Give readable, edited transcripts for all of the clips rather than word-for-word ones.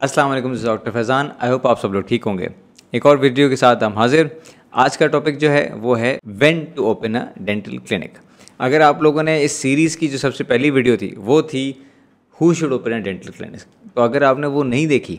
अस्सलाम वालेकुम doctor Faizan. I hope आप सब लोग ठीक होंगे। एक और वीडियो के साथ हम हाजिर। आज का टॉपिक जो है वो है when to open a dental clinic. अगर आप लोगों ने इस सीरीज़ की जो सबसे पहली वीडियो थी वो थी who should open a dental clinic, तो अगर आपने वो नहीं देखी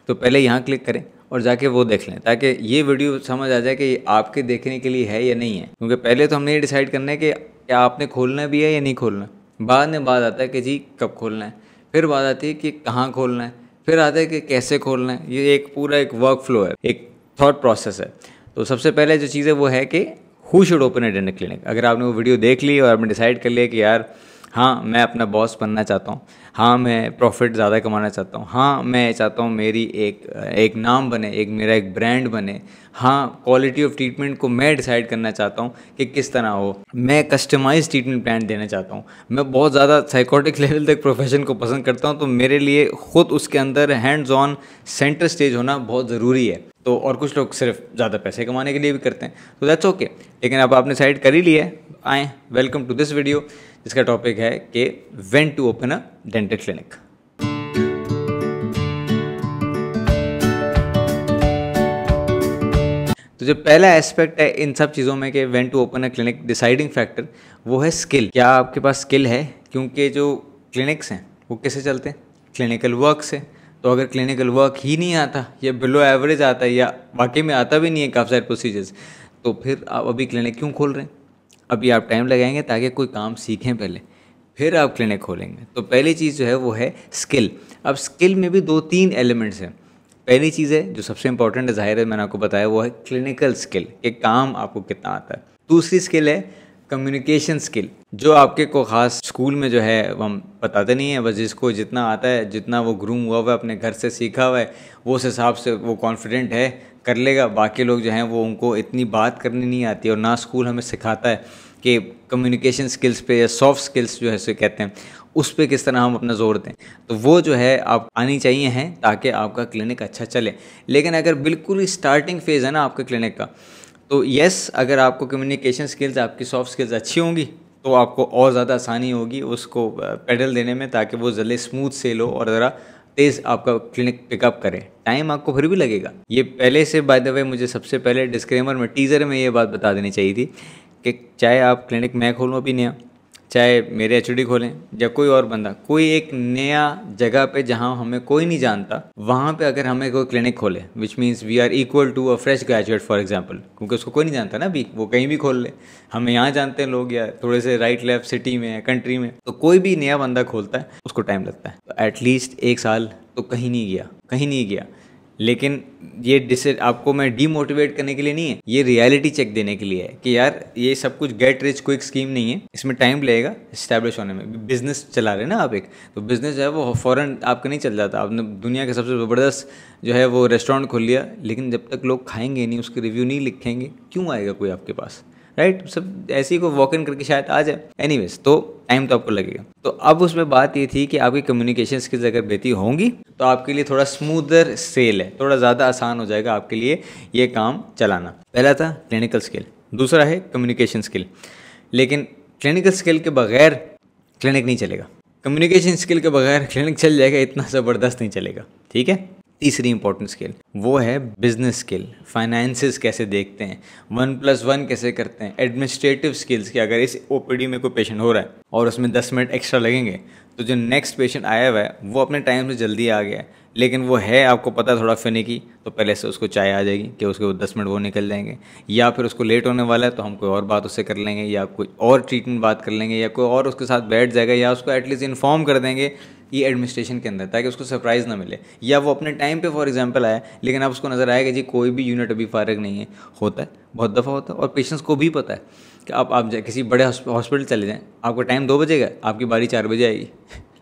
तो पहले यहाँ क्लिक करें और जाके वो देख लें ताकि ये वीडियो समझ आ जाए कि ये आपके देखने के लिए है या नहीं है। क्योंकि पहले तो हमने ये डिसाइड करना है कि क्या आपने खोलना भी है या नहीं खोलना। बाद में बात आता है कि जी कब खोलना है, फिर बात आती है कि कहाँ खोलना है, फिर आता है कि कैसे खोलना है। ये एक पूरा एक वर्क फ्लो है, एक थॉट प्रोसेस है। तो सबसे पहले जो चीज़ है वो है कि who should open a dental clinic. अगर आपने वो वीडियो देख ली और आपने डिसाइड कर लिया कि यार हाँ मैं अपना बॉस बनना चाहता हूँ, हाँ मैं प्रॉफिट ज़्यादा कमाना चाहता हूँ, हाँ मैं चाहता हूँ मेरी एक नाम बने, एक मेरा एक ब्रांड बने, हाँ क्वालिटी ऑफ ट्रीटमेंट को मैं डिसाइड करना चाहता हूँ कि किस तरह हो, मैं कस्टमाइज ट्रीटमेंट प्लान देना चाहता हूँ, मैं बहुत ज़्यादा साइकोटिक लेवल तक प्रोफेशन को पसंद करता हूँ, तो मेरे लिए खुद उसके अंदर हैंड्स ऑन सेंटर स्टेज होना बहुत ज़रूरी है। तो और कुछ लोग सिर्फ ज़्यादा पैसे कमाने के लिए भी करते हैं, तो दैट्स ओके। लेकिन अब आपने डिसाइड कर ही लिया है, आए वेलकम टू दिस वीडियो जिसका टॉपिक है कि when to open a dental clinic. तो जो पहला एस्पेक्ट है इन सब चीज़ों में कि when to open a clinic, deciding factor वो है स्किल। क्या आपके पास स्किल है? क्योंकि जो क्लिनिक्स हैं वो कैसे चलते हैं? क्लिनिकल वर्क से। तो अगर क्लिनिकल वर्क ही नहीं आता या बिलो एवरेज आता है या वाकई में आता भी नहीं है काफ़ी सारे प्रोसीजर्स, तो फिर आप अभी क्लिनिक क्यों खोल रहे हैं? अभी आप टाइम लगाएंगे ताकि कोई काम सीखें पहले, फिर आप क्लिनिक खोलेंगे। तो पहली चीज़ जो है वो है स्किल। अब स्किल में भी 2-3 एलिमेंट्स हैं। पहली चीज़ है जो सबसे इंपॉर्टेंट है, ज़ाहिर है मैंने आपको बताया, वो है क्लिनिकल स्किल, कि काम आपको कितना आता है। दूसरी स्किल है कम्युनिकेशन स्किल, जो आपके को ख़ास स्कूल में जो है हम बताते नहीं है, बस जिसको जितना आता है, जितना वो ग्रूम हुआ हुआ है, अपने घर से सीखा हुआ है, वो उस हिसाब से वो कॉन्फिडेंट है कर लेगा। बाकी लोग जो हैं वो उनको इतनी बात करनी नहीं आती, और ना स्कूल हमें सिखाता है कि कम्युनिकेशन स्किल्स पे या सॉफ्ट स्किल्स जो है इसे कहते हैं, उस पे किस तरह हम अपना जोर दें। तो वो जो है आप आनी चाहिए हैं ताकि आपका क्लिनिक अच्छा चले। लेकिन अगर बिल्कुल ही स्टार्टिंग फेज़ है ना आपके क्लिनिक का, तो यस, अगर आपको कम्युनिकेशन स्किल्स, आपकी सॉफ्ट स्किल्स अच्छी होंगी तो आपको और ज़्यादा आसानी होगी उसको पेडल देने में, ताकि वो जल्दी स्मूथ सेल हो और ज़रा तेज़ आपका क्लिनिक पिकअप करे। टाइम आपको फिर भी लगेगा। ये पहले से बाय द वे मुझे सबसे पहले डिस्क्लेमर में, टीज़र में ये बात बता देनी चाहिए थी कि चाहे आप क्लिनिक मैं खोलूँ अभी नया, चाहे मेरे एचओडी खोलें या कोई और बंदा, कोई एक नया जगह पे जहाँ हमें कोई नहीं जानता, वहाँ पे अगर हमें कोई क्लिनिक खोले, which means we are equal to a fresh graduate for example, क्योंकि उसको कोई नहीं जानता ना अभी, वो कहीं भी खोल ले। हमें यहाँ जानते हैं लोग या थोड़े से राइट लेफ्ट सिटी में, कंट्री में, तो कोई भी नया बंदा खोलता है उसको टाइम लगता है। तो एटलीस्ट 1 साल तो कहीं नहीं गया, कहीं नहीं गया। लेकिन ये आपको मैं डीमोटिवेट करने के लिए नहीं है, ये रियलिटी चेक देने के लिए है कि यार ये सब कुछ गेट रिच क्विक स्कीम नहीं है, इसमें टाइम लगेगा इस्टेब्लिश होने में। बिजनेस चला रहे हैं ना आप एक, तो बिजनेस जो है वो फ़ौरन आपका नहीं चल जाता। आपने दुनिया का सबसे ज़बरदस्त जो है वो रेस्टोरेंट खोल लिया, लेकिन जब तक लोग खाएंगे नहीं, उसके रिव्यू नहीं लिखेंगे, क्यों आएगा कोई आपके पास? राइट, सब ऐसे ही को वॉक इन करके शायद आ जाए। एनीवेज, तो टाइम तो आपको लगेगा। तो अब उसमें बात ये थी कि आपकी कम्युनिकेशन स्किल्स अगर बेहतर होंगी तो आपके लिए थोड़ा स्मूदर सेल है, थोड़ा ज़्यादा आसान हो जाएगा आपके लिए ये काम चलाना। पहला था क्लिनिकल स्किल, दूसरा है कम्युनिकेशन स्किल। लेकिन क्लिनिकल स्किल के बगैर क्लिनिक नहीं चलेगा, कम्युनिकेशन स्किल के बगैर क्लिनिक चल जाएगा, इतना ज़बरदस्त नहीं चलेगा। ठीक है। तीसरी इंपॉर्टेंट स्किल वो है बिजनेस स्किल, फाइनेंसेस कैसे देखते हैं, 1+1 कैसे करते हैं, एडमिनिस्ट्रेटिव स्किल्स कि अगर इस ओपीडी में कोई पेशेंट हो रहा है और उसमें 10 मिनट एक्स्ट्रा लगेंगे, तो जो नेक्स्ट पेशेंट आया हुआ है वो अपने टाइम से जल्दी आ गया है, लेकिन वो है आपको पता थोड़ा फिनिकी, तो पहले से उसको चाय आ जाएगी कि उसके 10 मिनट वो निकल जाएंगे, या फिर उसको लेट होने वाला है तो हम कोई और बात उससे कर लेंगे, या कोई और ट्रीटमेंट बात कर लेंगे, या कोई और उसके साथ बैठ जाएगा, या उसको एटलीस्ट इन्फॉर्म कर देंगे ये एडमिनिस्ट्रेशन के अंदर, ताकि उसको सरप्राइज़ ना मिले। या वो अपने टाइम पे फॉर एग्जांपल आया, लेकिन अब उसको नज़र आएगा जी कोई भी यूनिट अभी फारिग नहीं है। होता है, बहुत दफ़ा होता है, और पेशेंट्स को भी पता है कि आप किसी बड़े हॉस्पिटल चले जाएँ, आपका टाइम 2 बजे का, आपकी बारी 4 बजे आएगी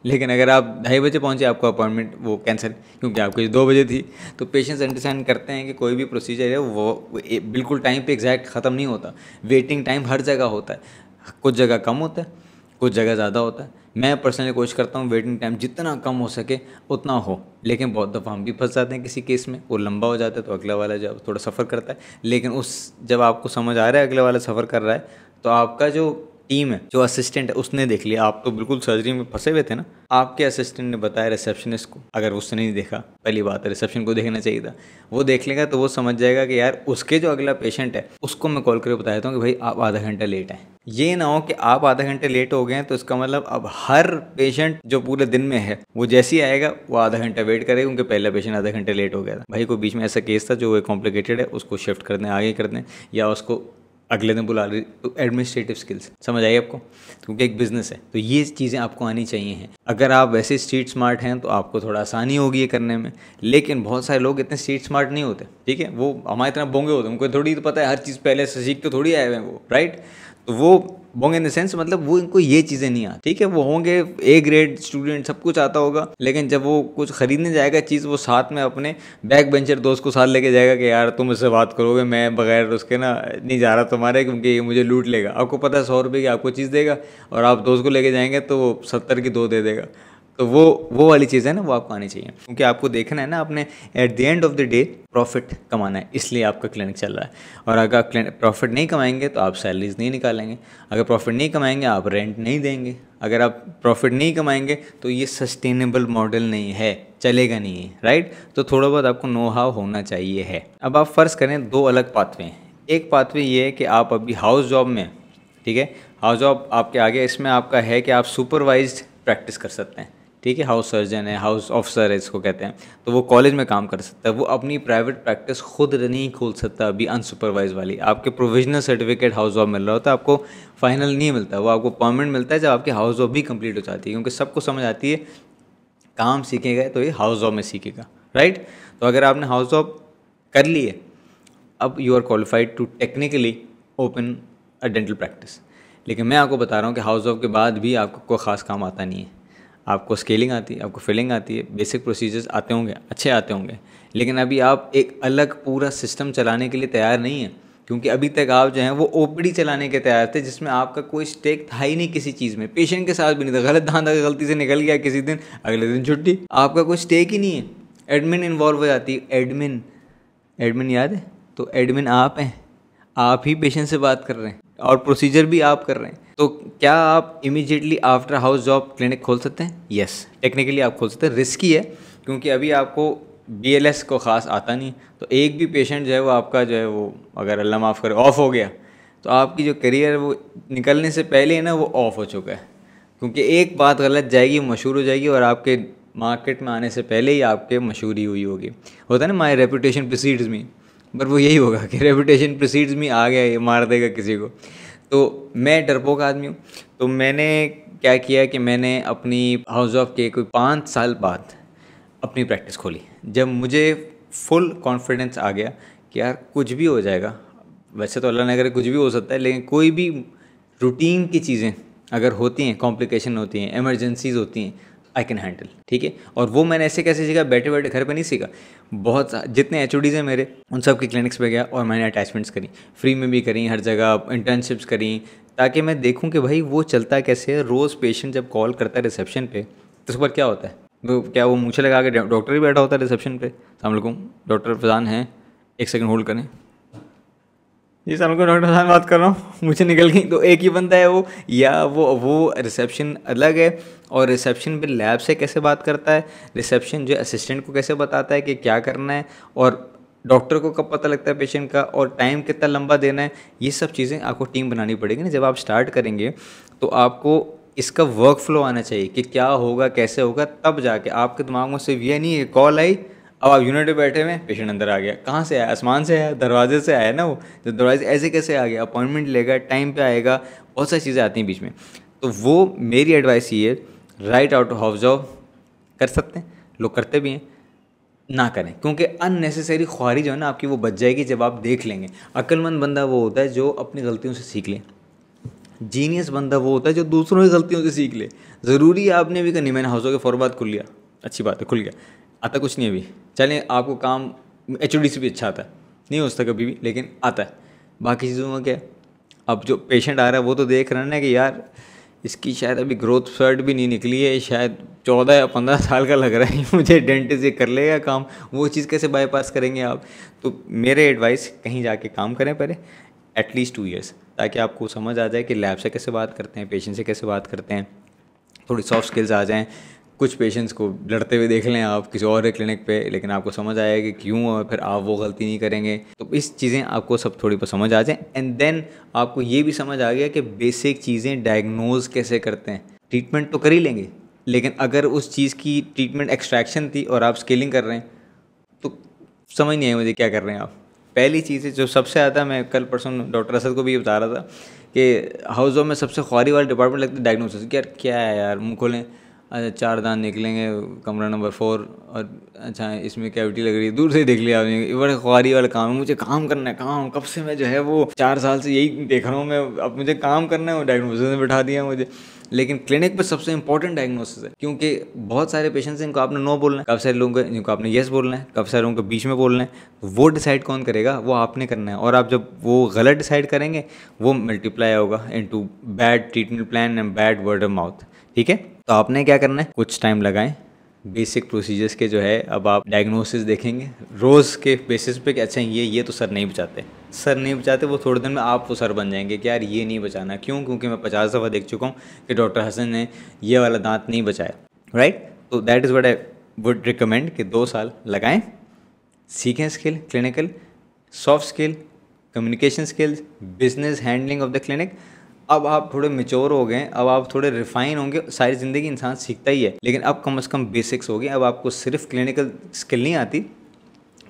लेकिन अगर आप 2:30 बजे पहुँचे, आपका अपॉइंटमेंट वो कैंसिल क्योंकि आपकी 2 बजे थी। तो पेशेंट्स अंडरस्टैंड करते हैं कि कोई भी प्रोसीजर है वो बिल्कुल टाइम पे एग्जैक्ट ख़त्म नहीं होता। वेटिंग टाइम हर जगह होता है, कुछ जगह कम होता है, कुछ जगह ज़्यादा होता है। मैं पर्सनली कोशिश करता हूँ वेटिंग टाइम जितना कम हो सके उतना हो, लेकिन बहुत दफ़ा हम भी फंस जाते हैं किसी केस में, वो लंबा हो जाता है तो अगला वाला जब थोड़ा सफ़र करता है। लेकिन जब आपको समझ आ रहा है अगले वाला सफ़र कर रहा है, तो आपका जो टीम है, जो असिस्टेंट है, उसने देख लिया। आप तो बिल्कुल सर्जरी में फंसे हुए थे ना, आपके असिस्टेंट ने बताया रिसेप्शनिस्ट को, अगर उसने नहीं देखा, पहली बात है रिसेप्शन को देखना चाहिए था, वो देख लेगा तो वो समझ जाएगा कि यार उसके जो अगला पेशेंट है उसको मैं कॉल करके बता देता हूँ कि भाई आप आधा घंटा लेट आए। ये ना हो कि आप आधा घंटे लेट हो गए हैं तो इसका मतलब अब हर पेशेंट जो पूरे दिन में है वो जैसे ही आएगा वो आधा घंटा वेट करेगा, क्योंकि पहला पेशेंट आधा घंटे लेट हो गया था। भाई को बीच में ऐसा केस था जो कॉम्प्लिकेटेड है, उसको शिफ्ट कर दें, आगे कर दें, या उसको अगले दिन बुला रही। तो एडमिनिस्ट्रेटिव स्किल्स समझ आई आपको, क्योंकि एक बिजनेस है तो ये चीज़ें आपको आनी चाहिए हैं। अगर आप वैसे स्ट्रीट स्मार्ट हैं तो आपको थोड़ा आसानी होगी ये करने में, लेकिन बहुत सारे लोग इतने स्ट्रीट स्मार्ट नहीं होते, ठीक है, वो हमारे इतना बोंगे होते हैं, उनको थोड़ी तो पता है हर चीज़ पहले से सीख के थोड़ी आए हुए हैं वो, राइट। तो वो बोंगे इन द सेंस मतलब वो इनको ये चीज़ें नहीं आती, ठीक है, वो होंगे ए ग्रेड स्टूडेंट, सब कुछ आता होगा, लेकिन जब वो कुछ खरीदने जाएगा चीज़, वो साथ में अपने बैक बेंचर दोस्त को साथ लेके जाएगा कि यार तुम इससे बात करोगे, मैं बगैर उसके ना नहीं जा रहा तुम्हारे, क्योंकि ये मुझे लूट लेगा। आपको पता है 100 रुपये की आपको चीज़ देगा और आप दोस्त को लेके जाएंगे तो वो 70 की 2 दे देगा। तो वो वाली चीज़ है ना, वो आपको आनी चाहिए, क्योंकि आपको देखना है ना आपने at the end of the day profit कमाना है, इसलिए आपका क्लिनिक चल रहा है। और अगर आप प्रॉफिट नहीं कमाएंगे तो आप सैलरीज नहीं निकालेंगे, अगर प्रॉफिट नहीं कमाएंगे आप रेंट नहीं देंगे, अगर आप प्रॉफिट नहीं कमाएंगे तो ये सस्टेनेबल मॉडल नहीं है, चलेगा नहीं है, राइट। तो थोड़ा बहुत आपको नो हाउ होना चाहिए है। अब आप फ़र्ज़ करें 2 अलग पाथवे हैं। एक पाथवे ये है कि आप अभी हाउस जॉब में, ठीक है, हाउस जॉब आपके आगे, इसमें आपका है कि आप सुपरवाइज्ड प्रैक्टिस कर सकते हैं, ठीक है, हाउस सर्जन है, हाउस ऑफिसर है इसको कहते हैं, तो वो कॉलेज में काम कर सकता है, वो अपनी प्राइवेट प्रैक्टिस खुद नहीं खोल सकता अभी अनसुपरवाइज वाली। आपके प्रोविजनल सर्टिफिकेट हाउस जॉब मिल रहा होता है, आपको फाइनल नहीं मिलता, वो आपको परमानेंट मिलता है जब आपकी हाउस जॉब भी कंप्लीट हो जाती है, क्योंकि सबको समझ आती है काम सीखेगा तो ये हाउस जॉब में सीखेगा, राइट। तो अगर आपने हाउस जॉब कर ली है, अब you are qualified to technically open a dental practice. लेकिन मैं आपको बता रहा हूँ कि हाउस जॉब के बाद भी आपको कोई ख़ास काम आता नहीं है। आपको स्केलिंग आती है, आपको फिलिंग आती है, बेसिक प्रोसीजर्स आते होंगे, अच्छे आते होंगे, लेकिन अभी आप एक अलग पूरा सिस्टम चलाने के लिए तैयार नहीं है, क्योंकि अभी तक आप जो हैं वो ओपीडी चलाने के तैयार थे, जिसमें आपका कोई स्टेक था ही नहीं किसी चीज़ में, पेशेंट के साथ भी नहीं था, गलत दांत अगर गलती से निकल गया किसी दिन, अगले दिन छुट्टी, आपका कोई स्टेक ही नहीं है। एडमिन इन्वॉल्व हो जाती है, एडमिन याद है, तो एडमिन आप हैं, आप ही पेशेंट से बात कर रहे हैं और प्रोसीजर भी आप कर रहे हैं। तो क्या आप immediately after house job clinic खोल सकते हैं? यस, टेक्निकली आप खोल सकते हैं। रिस्की है क्योंकि अभी आपको BLS को ख़ास आता नहीं, तो एक भी पेशेंट जो है वो आपका जो है वो अगर अल्लाह माफ़ करे ऑफ हो गया तो आपकी जो करियर है वो निकलने से पहले ही ना वो ऑफ हो चुका है, क्योंकि एक बात गलत जाएगी, मशहूर हो जाएगी और आपके मार्केट में आने से पहले ही आपके मशहूरी हुई होगी। होता है ना, माई रेपुटेशन प्रीसीड्स मी, पर वो यही होगा कि रेपुटेशन प्रीसीड्स मी, आ गया ये मार देगा किसी को। तो मैं डरपोक आदमी हूँ, तो मैंने क्या किया कि मैंने अपनी हाउस जॉब के कोई 5 साल बाद अपनी प्रैक्टिस खोली, जब मुझे फुल कॉन्फिडेंस आ गया कि यार कुछ भी हो जाएगा, वैसे तो अल्लाह न करे कुछ भी हो सकता है, लेकिन कोई भी रूटीन की चीज़ें अगर होती हैं, कॉम्प्लिकेशन होती हैं, इमरजेंसीज होती हैं, आई कैन हैंडल, ठीक है। और वो मैंने ऐसे कैसे सीखा, बैठे बैठे घर पे नहीं सीखा, बहुत जितने HODs हैं मेरे उन सब की क्लिनिक्स पे गया और मैंने अटैचमेंट्स करी, फ्री में भी करी, हर जगह इंटर्नशिप्स करी, ताकि मैं देखूं कि भाई वो चलता कैसे है। रोज़ पेशेंट जब कॉल करता है रिसेप्शन पे तो उस पर क्या होता है, वो क्या वो मूछे लगा के डॉक्टर ही बैठा होता है रिसेप्शन पे, अस्सलाम वालेकुम डॉक्टर फजान हैं, 1 सेकंड होल्ड करें, जी सर को डॉक्टर साहब बात कर रहा हूँ, मुझे निकल गई। तो एक ही बंदा है वो, या वो रिसेप्शन अलग है, और रिसेप्शन पे लैब से कैसे बात करता है, रिसेप्शन जो असिस्टेंट को कैसे बताता है कि क्या करना है, और डॉक्टर को कब पता लगता है पेशेंट का, और टाइम कितना लंबा देना है, ये सब चीज़ें आपको टीम बनानी पड़ेगी ना। जब आप स्टार्ट करेंगे तो आपको इसका वर्क फ्लो आना चाहिए कि क्या होगा कैसे होगा, तब जाके आपके दिमाग में सिर्फ ये नहीं है कॉल आई, अब आप यूनिट पे बैठे हुए, पेशेंट अंदर आ गया, कहाँ से आया, आसमान से आया, दरवाजे से आया ना, वो जो दरवाजे ऐसे कैसे आ गया, अपॉइंटमेंट लेगा, टाइम पे आएगा, बहुत सारी चीज़ें आती हैं बीच में। तो वो मेरी एडवाइस ये है, right out of house job कर सकते हैं, लोग करते भी हैं, ना करें, क्योंकि अननेसेसरी ख्वारी जो है ना आपकी वो बच जाएगी जब आप देख लेंगे। अक्लमंद बंदा वो होता है जो अपनी गलतियों से सीख ले, जीनियस बंदा वो होता है जो दूसरों की गलतियों से सीख ले। ज़रूरी है आपने भी करनी, मैंने हाउस के फ़ौर बाद खुल लिया, अच्छी बात है, खुल गया, आता कुछ नहीं अभी, चलें आपको काम HOD से भी अच्छा आता है, नहीं हो सकता कभी भी, लेकिन आता है। बाकी चीज़ों में क्या है, अब जो पेशेंट आ रहा है वो तो देख रहे हैं ना कि यार इसकी शायद अभी ग्रोथ स्पर्ट भी नहीं निकली है, शायद 14 या 15 साल का लग रहा है, मुझे डेंटिस्ट ये कर लेगा काम, वो चीज़ कैसे बाईपास करेंगे आप। तो मेरे एडवाइस, कहीं जाके काम करें पहले, एटलीस्ट 2 ईयर्स, ताकि आपको समझ आ जाए कि लैब से कैसे बात करते हैं, पेशेंट से कैसे बात करते हैं, थोड़ी सॉफ्ट स्किल्स आ जाएँ। कुछ पेशेंट्स को लड़ते हुए देख लें आप किसी और क्लिनिक पे, लेकिन आपको समझ आएगा कि क्यों, और फिर आप वो गलती नहीं करेंगे। तो इस चीज़ें आपको सब थोड़ी बहुत समझ आ जाए। एंड देन आपको ये भी समझ आ गया कि बेसिक चीज़ें डायग्नोज कैसे करते हैं। ट्रीटमेंट तो कर ही लेंगे, लेकिन अगर उस चीज़ की ट्रीटमेंट एक्सट्रैक्शन थी और आप स्केलिंग कर रहे हैं तो समझ नहीं आई मुझे क्या कर रहे हैं आप। पहली चीज़ है जो सबसे ज़्यादा, मैं कल परसों डॉक्टर असद को भी ये बता रहा था कि हाउस ऑफ में सबसे ख्वारी वाला डिपार्टमेंट लगता है डायग्नोसिस। यार क्या है यार, मुँह खोलें, अच्छा 4 दांत निकलेंगे, कमरा नंबर 4, और अच्छा इसमें कैविटी लग रही है, दूर से ही देख लिया आपने। बड़ा ख्वारी वाला काम है, मुझे काम करना है, काम कब से मैं जो है वो 4 साल से यही देख रहा हूँ मैं, अब मुझे काम करना है, वो डायग्नोसिस में बैठा दिया मुझे। लेकिन क्लिनिक पर सबसे इंपॉर्टेंट डायग्नोसिस है, क्योंकि बहुत सारे पेशेंट्स हैं जिनको आपने नो बोलना है, काफ़ी सारे लोगों को जिनको आपने येस बोलना है, काफ़ी सारे लोगों को बीच में बोलना है। तो वो डिसाइड कौन करेगा, वो आपने करना है। और आप जब वो गलत डिसाइड करेंगे वो मल्टीप्लाई होगा into bad treatment plan and bad word of mouth. ठीक है, तो आपने क्या करना है, कुछ टाइम लगाएं बेसिक प्रोसीजर्स के जो है। अब आप डायग्नोसिस देखेंगे रोज़ के बेसिस पे कि अच्छा ये तो सर नहीं बचाते, वो थोड़े दिन में आप वो सर बन जाएंगे कि यार ये नहीं बचाना। क्यों? क्योंकि मैं 50 दफ़ा देख चुका हूँ कि डॉक्टर हसन ने ये वाला दांत नहीं बचाया, राइट। तो that is what I would recommend कि 2 साल लगाएं, सीखें skill, clinical soft skill, communication skills, business handling of the clinic. अब आप थोड़े मेच्योर हो गए, अब आप थोड़े रिफाइन होंगे। सारी ज़िंदगी इंसान सीखता ही है, लेकिन अब कम से कम बेसिक्स हो गए। अब आपको सिर्फ क्लिनिकल स्किल नहीं आती,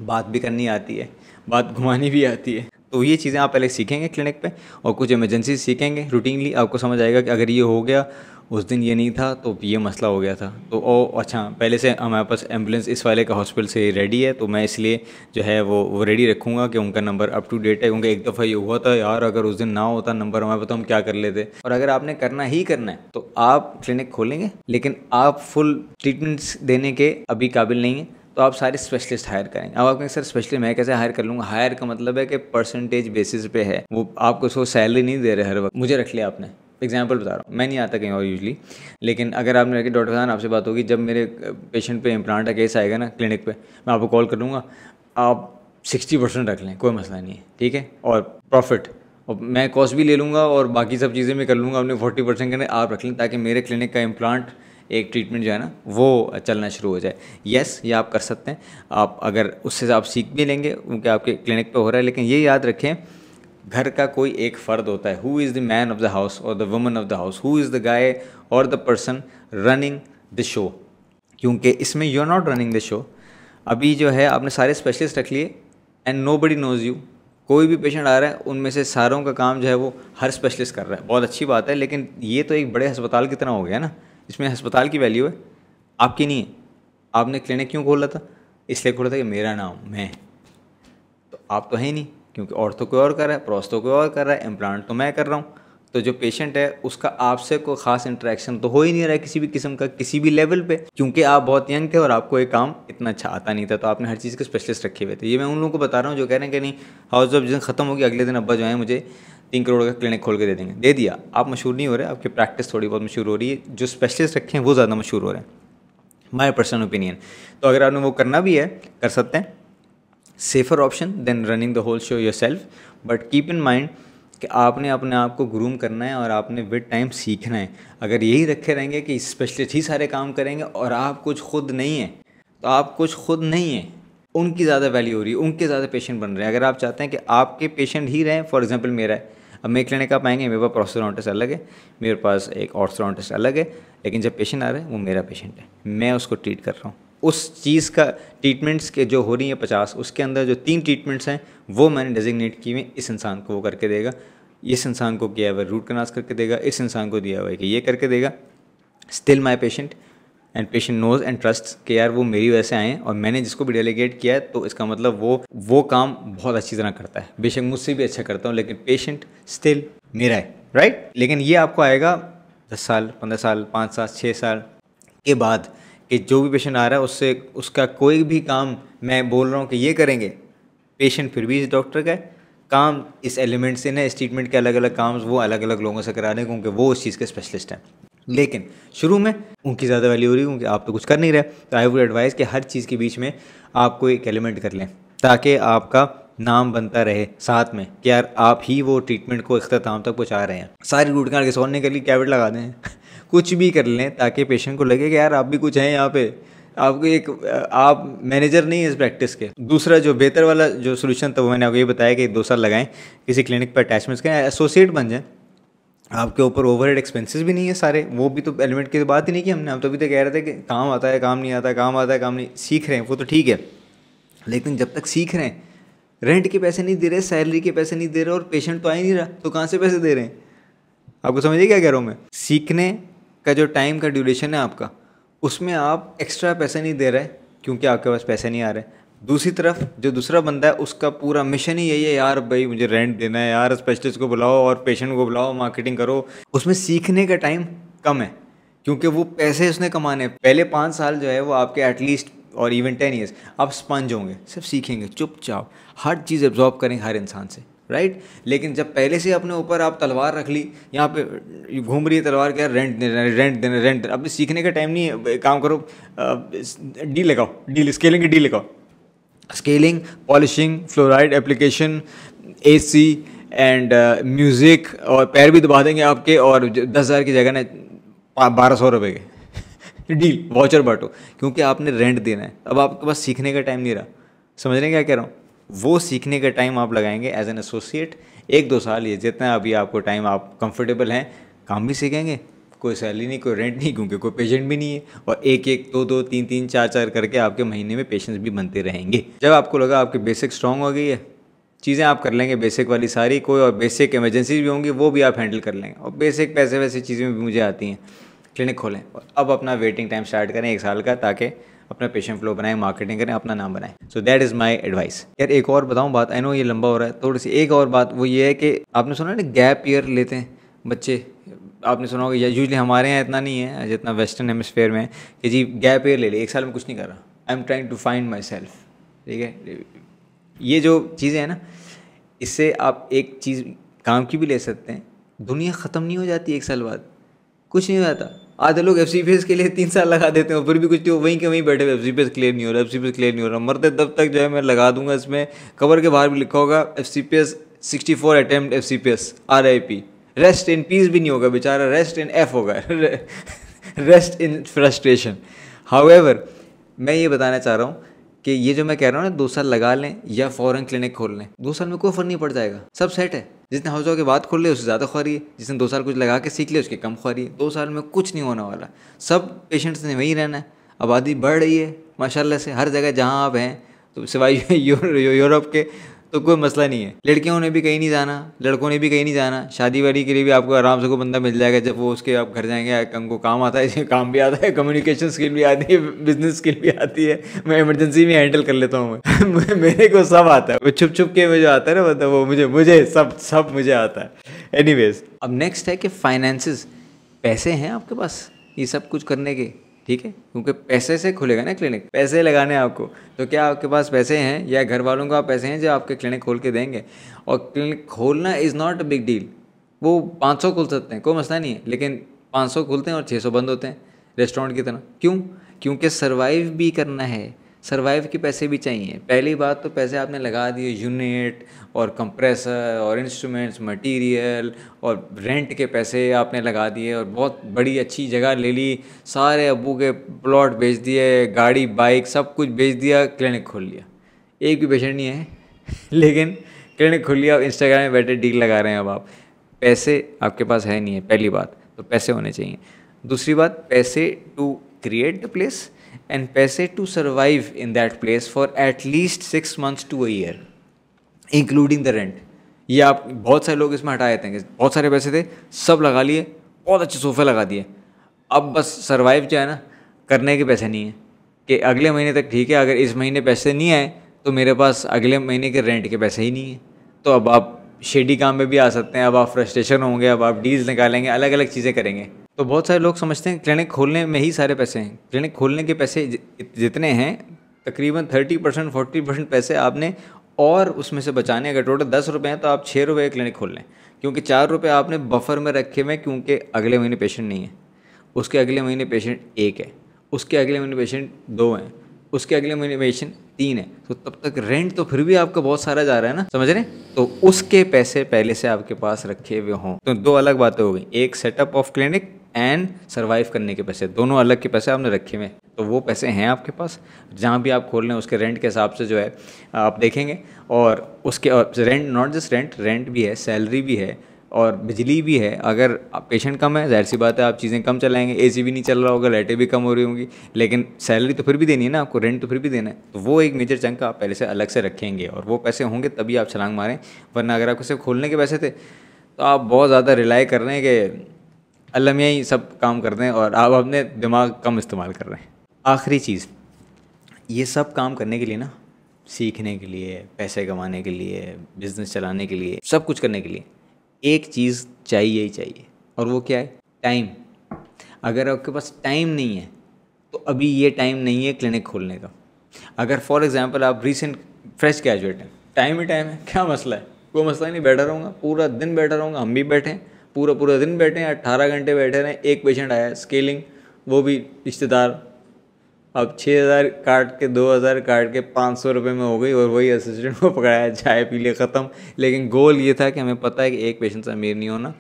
बात भी करनी आती है, बात घुमानी भी आती है। तो ये चीज़ें आप पहले सीखेंगे क्लिनिक पे, और कुछ इमरजेंसी सीखेंगे रूटीनली। आपको समझ आएगा कि अगर ये हो गया, उस दिन ये नहीं था तो ये मसला हो गया था, तो ओ अच्छा पहले से हमारे पास एम्बुलेंस इस वाले का हॉस्पिटल से रेडी है, तो मैं इसलिए जो है वो रेडी रखूँगा कि उनका नंबर अप टू डेट है। क्योंकि एक दफ़ा ये हुआ था यार, अगर उस दिन ना होता नंबर हमारे पास तो हम क्या कर लेते। और अगर आपने करना ही करना है तो आप क्लिनिक खोलेंगे, लेकिन आप फुल ट्रीटमेंट्स देने के अभी काबिल नहीं हैं, तो आप सारे स्पेशलिस्ट हायर करेंगे। अब आप कहेंगे सर स्पेशलिस्ट मैं कैसे हायर कर लूँगा? हायर का मतलब है कि परसेंटेज बेसिस पे है, वो आपको उसको सैलरी नहीं दे रहे हर वक्त। मुझे रख लिया आपने, एग्जाम्पल बता रहा हूँ, मैं नहीं आता कहीं और यूजली, लेकिन अगर आपने रखे डॉक्टर साहब आपसे बात होगी, जब मेरे पेशेंट पे इम्प्लांट का केस आएगा ना क्लिनिक पे, मैं आपको कॉल कर लूँगा, आप 60% रख लें, कोई मसला नहीं है, ठीक है। और प्रॉफिट, और मैं कॉस्ट भी ले लूँगा और बाकी सब चीज़ें मैं कर लूँगा, अपने 40% के आप रख लें, ताकि मेरे क्लिनिक का इम्प्लांट एक ट्रीटमेंट जो है ना वो चलना शुरू हो जाए। यस, ये आप कर सकते हैं। आप अगर उससे आप सीख भी लेंगे क्योंकि आपके क्लिनिक पे हो रहा है, लेकिन ये याद रखें घर का कोई एक फ़र्द होता है, who is the man of the house और the woman of the house, who is the guy और the person running the show. क्योंकि इसमें you are not running the show. अभी जो है आपने सारे स्पेशलिस्ट रख लिए and nobody knows you. कोई भी पेशेंट आ रहा है, उनमें से सारों का काम जो है वो हर स्पेशलिस्ट कर रहा है, बहुत अच्छी बात है, लेकिन ये तो एक बड़े अस्पताल की तरह हो गया ना। इसमें अस्पताल की वैल्यू है, आपकी नहीं है। आपने क्लिनिक क्यों खोला था? इसलिए खोला था कि मेरा नाम मैं, तो आप तो है ही नहीं, क्योंकि और तो कोई और कर रहा है, प्रोस तो कोई और कर रहा है, इम्प्लांट तो मैं कर रहा हूँ। तो जो पेशेंट है उसका आपसे कोई ख़ास इंटरेक्शन तो हो ही नहीं रहा है किसी भी किस्म का, किसी भी लेवल पे, क्योंकि आप बहुत यंग थे और आपको ये काम इतना अच्छा आता नहीं था, तो आपने हर चीज़ के स्पेशलिस्ट रखे हुए थे। ये मैं उन लोगों को बता रहा हूँ जो कह रहे हैं कि नहीं हाउस जब जिस दिन ख़त्म होगी अगले दिन अब्बा जो है मुझे 3 करोड़ का क्लिनिक खोल के दे देंगे। दे दिया, आप मशहूर नहीं हो रहे, आपकी प्रैक्टिस थोड़ी बहुत मशहूर हो रही है, जो स्पेशलिस्ट रखे हैं वो ज़्यादा मशहूर हो रहे हैं, माई पर्सनल ओपिनियन। तो अगर आपने वो करना भी है, कर सकते हैं, safer option then running the whole show yourself. But keep in mind कि आपने अपने आप को ग्रूम करना है और आपने विद टाइम सीखना है। अगर यही रखे रहेंगे कि स्पेशलिस्ट ही सारे काम करेंगे और आप कुछ खुद नहीं है, तो आप कुछ खुद नहीं है, उनकी ज़्यादा वैल्यू हो रही है, उनके ज़्यादा पेशेंट बन रहे हैं। अगर आप चाहते हैं कि आपके पेशेंट ही रहें, फॉर एग्जांपल मेरा है, अब मेरे क्लिनिक आप आएंगे, मेरे पास प्रोस्थोडोंटिस्ट अलग है, मेरे पास एक ऑर्थोडोंटिस्ट अलग है, लेकिन जब पेशेंट आ रहा है वो मेरा पेशेंट है, मैं उसको ट्रीट कर रहा हूँ। उस चीज़ का ट्रीटमेंट्स के जो हो रही है 50, उसके अंदर जो 3 ट्रीटमेंट्स हैं वो मैंने डेजिग्नेट किए हैं, इस इंसान को वो करके देगा, इस इंसान को किया हुआ रूट कनाज करके देगा, इस इंसान को दिया हुआ है कि ये करके देगा। Still my patient and patient knows and trust कि यार वो मेरी वजह से आए हैं और मैंने जिसको भी डेलीगेट किया है, तो इसका मतलब वो काम बहुत अच्छी तरह करता है। बेशक मुझसे भी अच्छा करता हूँ, लेकिन पेशेंट स्टिल मेरा है, राइट। लेकिन ये आपको आएगा 10 साल, 15 साल, 5 साल, 6 साल के बाद कि जो भी पेशेंट आ रहा है उससे उसका कोई भी काम मैं बोल रहा हूँ कि ये करेंगे, पेशेंट फिर भी इस डॉक्टर का है, काम इस एलिमेंट से ना, इस ट्रीटमेंट के अलग अलग काम वो अलग अलग लोगों से करा रहे हैं क्योंकि वो उस चीज़ के स्पेशलिस्ट हैं। लेकिन शुरू में उनकी ज़्यादा वैल्यू हो रही है क्योंकि आप तो कुछ कर नहीं रहे। तो आई वुड एडवाइस कि हर चीज़ के बीच में आप कोई एक एलिमेंट कर लें ताकि आपका नाम बनता रहे साथ में कि यार आप ही वो ट्रीटमेंट को इख्तिताम तक पहुँचा रहे हैं। सारी रूट कनाल के सोलने के लिए कैविट लगा दें कुछ भी कर लें ताकि पेशेंट को लगे कि यार आप भी कुछ हैं यहाँ पे, आपको एक आप मैनेजर नहीं है इस प्रैक्टिस के। दूसरा जो बेहतर वाला जो सोल्यूशन था वो मैंने आपको ये बताया कि 2 साल लगाएं, किसी क्लिनिक पर अटैचमेंट्स करें, एसोसिएट बन जाएं, आपके ऊपर ओवरहेड एक्सपेंसेस भी नहीं है सारे, वो भी तो एलिमेंट की बात ही नहीं की हमने। हम तो अभी तक कह रहे थे कि काम आता है काम नहीं आता, काम आता है काम नहीं, सीख रहे हैं वो तो ठीक है, लेकिन जब तक सीख रहे हैं रेंट के पैसे नहीं दे रहे, सैलरी के पैसे नहीं दे रहे और पेशेंट तो आ ही नहीं रहा, तो कहाँ से पैसे दे रहे हैं? आपको समझिए क्या कह रहा हूँ मैं? सीखने का जो टाइम का ड्यूरेशन है आपका, उसमें आप एक्स्ट्रा पैसे नहीं दे रहे क्योंकि आपके पास पैसे नहीं आ रहे। दूसरी तरफ जो दूसरा बंदा है उसका पूरा मिशन ही यही है, यार भाई मुझे रेंट देना है, यार स्पेशलिस्ट को बुलाओ और पेशेंट को बुलाओ, मार्केटिंग करो। उसमें सीखने का टाइम कम है क्योंकि वो पैसे उसने कमाने। पहले 5 साल जो है वो आपके एटलीस्ट और इवन 10 ईयर्स आप स्पंज होंगे, सिर्फ सीखेंगे चुपचाप, हर चीज़ एब्जॉर्ब करें हर इंसान से, राइट। लेकिन जब पहले से अपने ऊपर आप तलवार रख ली, यहाँ पे घूम रही है तलवार, क्या रेंट देना रेंट देना रेंट, अब सीखने का टाइम नहीं है। काम करो, डील लगाओ, डील स्केलिंग की डील लगाओ, scaling, polishing, fluoride application, AC and music, और पैर भी दबा देंगे आपके, और 10,000 की जगह ना 1200 रुपये के डील वाउचर बांटो, क्योंकि आपने रेंट देना है। अब आपके पास सीखने का टाइम नहीं रहा। समझ रहे हैं क्या कह रहा हूँ? वो सीखने का टाइम आप लगाएंगे एज एन एसोसिएट 1-2 साल, ये जितना अभी आपको टाइम आप कंफर्टेबल हैं, काम भी सीखेंगे, कोई सैलरी नहीं, कोई रेंट नहीं, क्योंकि कोई पेशेंट भी नहीं है, और 1-1, 2-2, 3-3, 4-4 करके आपके महीने में पेशेंट्स भी बनते रहेंगे। जब आपको लगा आपकी बेसिक स्ट्रॉन्ग हो गई है, चीज़ें आप कर लेंगे बेसिक वाली सारी, कोई और बेसिक इमरजेंसीज भी होंगी वो भी आप हैंडल कर लेंगे, और बेसिक पैसे वैसी चीज़ें भी मुझे आती हैं। क्लिनिक खोलें और अब अपना वेटिंग टाइम स्टार्ट करें 1 साल का, ताकि अपना पेशेंट फ्लो बनाएं, मार्केटिंग करें, अपना नाम बनाएं। So that is my advice. यार एक और बताऊं बात, आई नो ये लंबा हो रहा है थोड़ी सी, एक और बात वो ये है कि आपने सुना ना गैप ईयर लेते हैं बच्चे, आपने सुना होगा, यूजली हमारे यहाँ इतना नहीं है जितना वेस्टर्न हेमिस्फेयर में है कि जी गैप ईयर ले ले, 1 साल में कुछ नहीं कर रहा, I am trying to find myself. ठीक है, ये जो चीज़ें हैं ना, इससे आप एक चीज़ काम की भी ले सकते हैं। दुनिया ख़त्म नहीं हो जाती 1 साल बाद, कुछ नहीं हो जाता। आधे लोग FCPS के लिए 3 साल लगा देते हैं, फिर भी कुछ नहीं, वहीं के वहीं बैठे हुए, FCPS क्लियर नहीं हो रहा, FCPS क्लियर नहीं हो रहा, मरते तब तक जो है मैं लगा दूंगा, इसमें कवर के बाहर भी लिखा होगा FCPS 64 attempt FCPS RIP, rest in peace भी नहीं होगा बेचारा, रेस्ट इन F होगा रेस्ट इन फ्रस्ट्रेशन। हाउएवर मैं ये बताना चाह रहा हूँ कि ये जो मैं कह रहा हूँ ना, 2 साल लगा लें या फ़ौरन क्लिनिक खोल लें, 2 साल में कोई फ़र्क नहीं पड़ जाएगा, सब सेट है। जिसने हाउस के बाद खोल ले उससे ज़्यादा ख्वारी है, जिसने 2 साल कुछ लगा के सीख लिया उसकी कम ख्वारी है। 2 साल में कुछ नहीं होने वाला, सब पेशेंट्स ने वहीं रहना है। आबादी बढ़ रही है माशाल्लाह से हर जगह जहाँ आप हैं, तो सिवाय यूरोप के तो कोई मसला नहीं है। लड़कियों ने भी कहीं नहीं जाना, लड़कों ने भी कहीं नहीं जाना, शादी वादी के लिए भी आपको आराम से कोई बंदा मिल जाएगा, जब वो उसके आप घर जाएंगे हमको काम आता है, काम भी आता है, कम्युनिकेशन स्किल भी आती है, बिजनेस स्किल भी आती है, मैं इमरजेंसी में हैंडल कर लेता हूँ मैं मेरे को सब आता है, वो छुप छुप के मुझे आता है ना, मतलब वो मुझे सब मुझे आता है। एनीवेज, अब नेक्स्ट है कि फाइनेंसेस, पैसे हैं आपके पास ये सब कुछ करने के, ठीक है, क्योंकि पैसे से खुलेगा ना क्लिनिक, पैसे लगाने आपको, तो क्या आपके पास पैसे हैं या घर वालों का पैसे हैं जो आपके क्लिनिक खोल के देंगे? और क्लिनिक खोलना is not a big deal, वो 500 खुल सकते हैं, कोई मसला नहीं है, लेकिन 500 खुलते हैं और 600 बंद होते हैं रेस्टोरेंट की तरह। क्यों? क्योंकि सर्वाइव भी करना है, सर्वाइव के पैसे भी चाहिए। पहली बात तो पैसे आपने लगा दिए यूनिट और कंप्रेसर और इंस्ट्रूमेंट्स मटेरियल और रेंट के पैसे आपने लगा दिए, और बहुत बड़ी अच्छी जगह ले ली, सारे अब्बू के प्लॉट बेच दिए, गाड़ी बाइक सब कुछ बेच दिया, क्लिनिक खोल लिया, एक भी पेशेंट नहीं है लेकिन क्लिनिक खोल लिया, इंस्टाग्राम में बैठे डील लगा रहे हैं। अब आप पैसे आपके पास है नहीं है, पहली बात तो पैसे होने चाहिए। दूसरी बात, पैसे to create the place and पैसे to survive in that place for at least 6 months to a year including the rent. ये आप बहुत सारे लोग इसमें हटा देते हैं, बहुत सारे पैसे थे सब लगा लिए, बहुत अच्छे सोफे लगा दिए, अब बस सर्वाइव जो है ना करने के पैसे नहीं है कि अगले महीने तक ठीक है, अगर इस महीने पैसे नहीं आए तो मेरे पास अगले महीने के रेंट के पैसे ही नहीं है। तो अब आप शेडी काम में भी आ सकते हैं, अब आप फ्रस्ट्रेशन होंगे, अब आप डील्स निकालेंगे, अलग अलग चीज़ें करेंगे। तो बहुत सारे लोग समझते हैं क्लिनिक खोलने में ही सारे पैसे हैं। क्लिनिक खोलने के पैसे जितने हैं तकरीबन 30% 40% पैसे आपने और उसमें से बचाने, अगर टोटल 10 रुपये हैं तो आप 6 रुपये क्लिनिक खोल लें, क्योंकि 4 रुपये आपने बफर में रखे हुए, क्योंकि अगले महीने पेशेंट नहीं है, उसके अगले महीने पेशेंट 1 है, उसके अगले महीने पेशेंट 2 हैं, उसके अगले महीने पेशेंट 3 है, तो तब तक रेंट तो फिर भी आपका बहुत सारा जा रहा है ना, समझ रहे हैं? तो उसके पैसे पहले से आपके पास रखे हुए हों। तो 2 अलग बातें हो गई, एक setup of clinic and survive करने के पैसे, दोनों अलग के पैसे आपने रखे हुए हैं। तो वो पैसे हैं आपके पास, जहाँ भी आप खोल रहे हैं उसके रेंट के हिसाब से जो है आप देखेंगे। और उसके रेंट, नॉट जस्ट रेंट भी है, सैलरी भी है और बिजली भी है। अगर पेशेंट कम है, ज़ाहिर सी बात है आप चीज़ें कम चलाएंगे, एसी भी नहीं चल रहा होगा, लाइटें भी कम हो रही होंगी, लेकिन सैलरी तो फिर भी देनी है ना आपको, रेंट तो फिर भी देना है। तो वो एक मेजर चंक आप पहले से अलग से रखेंगे और वो पैसे होंगे तभी आप छलांग मारें। वरना अगर आपको सिर्फ खोलने के पैसे थे तो आप बहुत ज़्यादा रिलाई कर रहे हैं कि अल्लाह मियाँ ही सब काम कर रहे हैं और आप अपने दिमाग कम इस्तेमाल कर रहे हैं। आखिरी चीज़, ये सब काम करने के लिए ना, सीखने के लिए, पैसे कमाने के लिए, बिज़नेस चलाने के लिए, सब कुछ करने के लिए एक चीज़ चाहिए ही चाहिए, और वो क्या है? टाइम। अगर आपके पास टाइम नहीं है तो अभी ये टाइम नहीं है क्लिनिक खोलने का। अगर फॉर एग्जांपल आप रीसेंट फ्रेश ग्रेजुएट हैं, टाइम ही टाइम है, क्या मसला है? कोई मसला नहीं, बैठा रहूँगा, पूरा दिन बैठा रहूँगा, हम भी बैठे हैं, पूरा दिन बैठे हैं, 18 घंटे बैठे रहे, एक पेशेंट आया स्केलिंग, वो भी रिश्तेदार, अब 6000 काट के 2000 काट के 500 रुपये में हो गई और वही असिस्टेंट को पकड़ाया, चाय पी लिए, ख़त्म। लेकिन गोल ये था कि हमें पता है कि एक पेशेंट से अमीर नहीं होना,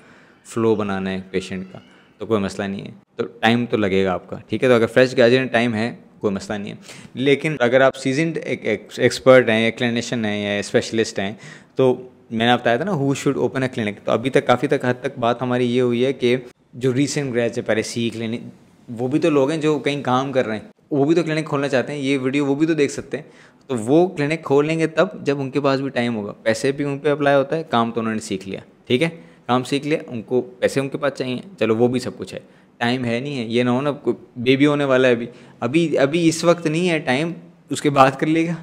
फ़्लो बनाना है पेशेंट का, तो कोई मसला नहीं है। तो टाइम तो लगेगा आपका, ठीक है। तो अगर फ्रेश ग्रेजुएट टाइम है कोई मसला नहीं है, लेकिन अगर आप सीजनड एक्सपर्ट हैं या क्लिनिशियन हैं या स्पेशलिस्ट हैं, तो मैंने आप बताया था ना who should open a clinic, तो अभी तक काफ़ी हद तक बात हमारी ये हुई है कि जो रीसेंट ग्रेजुएट पहले सीख लेने, वो भी तो लोग हैं जो कहीं काम कर रहे हैं, वो भी तो क्लिनिक खोलना चाहते हैं, ये वीडियो वो भी तो देख सकते हैं। तो वो क्लिनिक खोल लेंगे तब जब उनके पास भी टाइम होगा, पैसे भी उन पर अप्लाई होता है, काम तो उन्होंने सीख लिया, ठीक है, काम सीख लिया, उनको पैसे उनके पास चाहिए, चलो वो भी सब कुछ है, टाइम है नहीं है, ये ना हो ना बेबी होने वाला है अभी इस वक्त नहीं है टाइम, उसके बाद कर लेगा।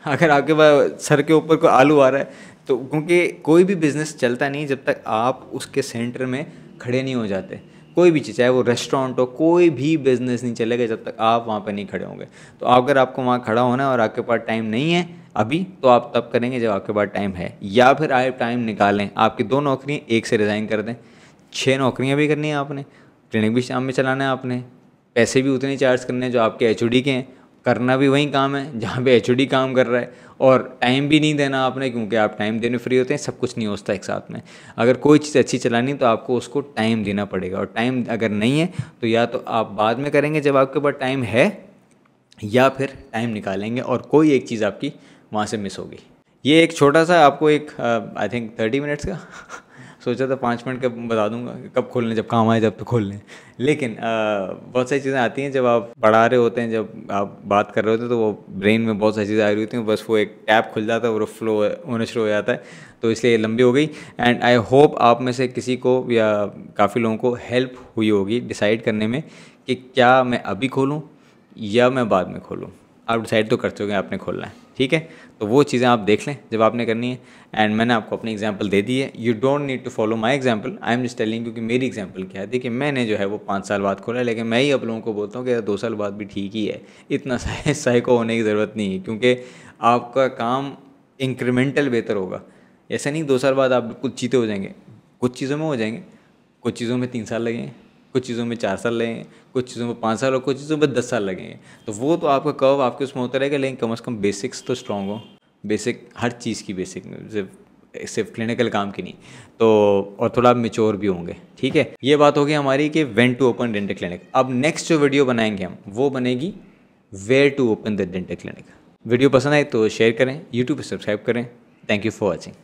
अगर आपके पास सर के ऊपर कोई आलू आ रहा है तो, क्योंकि कोई भी बिज़नेस चलता नहीं जब तक आप उसके सेंटर में खड़े नहीं हो जाते। कोई भी चीज़, चाहे वो रेस्टोरेंट हो, कोई भी बिज़नेस नहीं चलेगा जब तक आप वहाँ पर नहीं खड़े होंगे। तो अगर आपको वहाँ खड़ा होना है और आपके पास टाइम नहीं है अभी, तो आप तब करेंगे जब आपके पास टाइम है, या फिर आप टाइम निकालें, आपकी 2 नौकरियाँ एक से रिज़ाइन कर दें, 6 नौकरियाँ भी करनी है आपने, क्लिनिक भी शाम में चलाना है आपने, पैसे भी उतने चार्ज करने हैं जो आपके एचओडी के हैं, करना भी वही काम है जहाँ पे एचओडी काम कर रहा है, और टाइम भी नहीं देना आपने, क्योंकि आप टाइम देने फ्री होते हैं, सब कुछ नहीं होता एक साथ में। अगर कोई चीज़ अच्छी चलानी तो आपको उसको टाइम देना पड़ेगा, और टाइम अगर नहीं है तो या तो आप बाद में करेंगे जब आपके पास टाइम है, या फिर टाइम निकालेंगे और कोई एक चीज़ आपकी वहाँ से मिस होगी। ये एक छोटा सा आपको एक आई थिंक 30 मिनट्स का सोचा था 5 मिनट का बता दूंगा कि कब खोलने, जब काम आए जब तो खोल लें। लेकिन बहुत सारी चीज़ें आती हैं जब आप पढ़ा रहे होते हैं, जब आप बात कर रहे होते हैं, तो वो ब्रेन में बहुत सारी चीज़ें आ रही होती हैं, बस वो एक टैप खुल जाता है और फ्लो होना शुरू हो जाता है, तो इसलिए लंबी हो गई। एंड आई होप आप में से किसी को या काफ़ी लोगों को हेल्प हुई होगी डिसाइड करने में कि क्या मैं अभी खोलूँ या मैं बाद में खोलूँ। आप डिसाइड तो कर चुके हैं आपने खोलना है, ठीक है। तो वो चीज़ें आप देख लें जब आपने करनी है। एंड मैंने आपको अपनी एग्जांपल दे दी है, you don't need to follow my example, I am just telling, क्योंकि मेरी एग्जांपल क्या है, देखिए मैंने जो है वो 5 साल बाद खोला, लेकिन मैं ही आप लोगों को बोलता हूँ कि 2 साल बाद भी ठीक ही है, इतना साइको होने की ज़रूरत नहीं है, क्योंकि आपका काम इंक्रीमेंटल बेहतर होगा। ऐसा नहीं 2 साल बाद आप बिल्कुल चीते हो जाएंगे, कुछ चीज़ों में हो जाएंगे, कुछ चीज़ों में 3 साल लगेंगे, कुछ चीज़ों में 4 साल लगेंगे, कुछ चीज़ों में 5 साल और कुछ चीज़ों में 10 साल लगेंगे। तो वो तो आपका कर्व आपके उसमें होता रहेगा, लेकिन कम से कम बेसिक्स तो स्ट्रॉन्ग हो, बेसिक हर चीज़ की बेसिक, सिर्फ क्लिनिकल काम की नहीं, तो और थोड़ा मेच्योर भी होंगे, ठीक है। ये बात होगी हमारी कि when to open dental clinic. अब नेक्स्ट जो वीडियो बनाएंगे हम, वो बनेगी where to open the dental clinic. Video पसंद आए तो शेयर करें, यूट्यूब पर सब्सक्राइब करें। Thank you for watching.